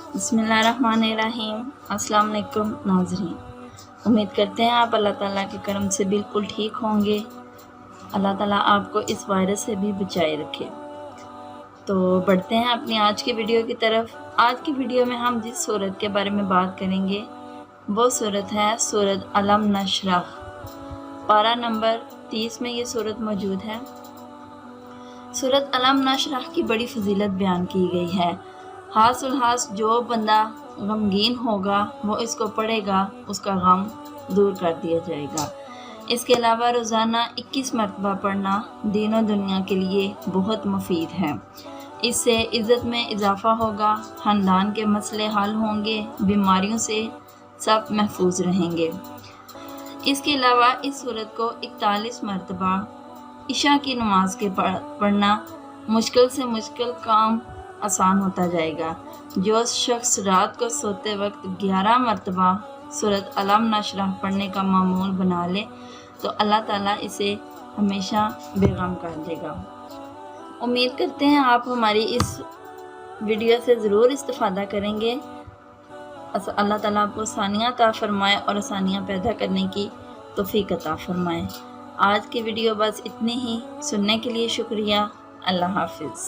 बिस्मिल्लाहिर्रहमानिर्रहीम। अस्सलाम वालेकुम नाज़रीन, उम्मीद करते हैं आप अल्लाह ताला के करम से बिल्कुल ठीक होंगे। अल्लाह ताला आपको इस वायरस से भी बचाए रखे। तो बढ़ते हैं अपनी आज की वीडियो की तरफ। आज की वीडियो में हम जिस सूरत के बारे में बात करेंगे वो सूरत है सूरत अलम नशरह। पारा नंबर 30 में ये सूरत मौजूद है। सूरत अलम नशरह की बड़ी फजीलत बयान की गई है। हास जो बंदा गमगीन होगा वो इसको पढ़ेगा, उसका गम दूर कर दिया जाएगा। इसके अलावा रोज़ाना 21 मरतबा पढ़ना दीन और दुनिया के लिए बहुत मुफीद है। इससे इज़्ज़त में इजाफ़ा होगा, ख़ानदान के मसले हल होंगे, बीमारियों से सब महफूज रहेंगे। इसके अलावा इस सूरत को 41 मरतबा इशा की नमाज के पढ़ना मुश्किल से मुश्किल काम आसान होता जाएगा। जो शख्स रात को सोते वक्त 11 मरतबा सूरत अलम नशरह पढ़ने का मामूल बना ले तो अल्लाह ताला इसे हमेशा बेगम कर देगा। उम्मीद करते हैं आप हमारी इस वीडियो से ज़रूर इस्तिफ़ादा करेंगे। अल्लाह ताला आपको आसानियाँ अता फ़रमाए और आसानियाँ पैदा करने की तौफ़ीक अता फ़रमाए। आज की वीडियो बस इतनी ही। सुनने के लिए शुक्रिया। अल्लाह हाफ़िज़।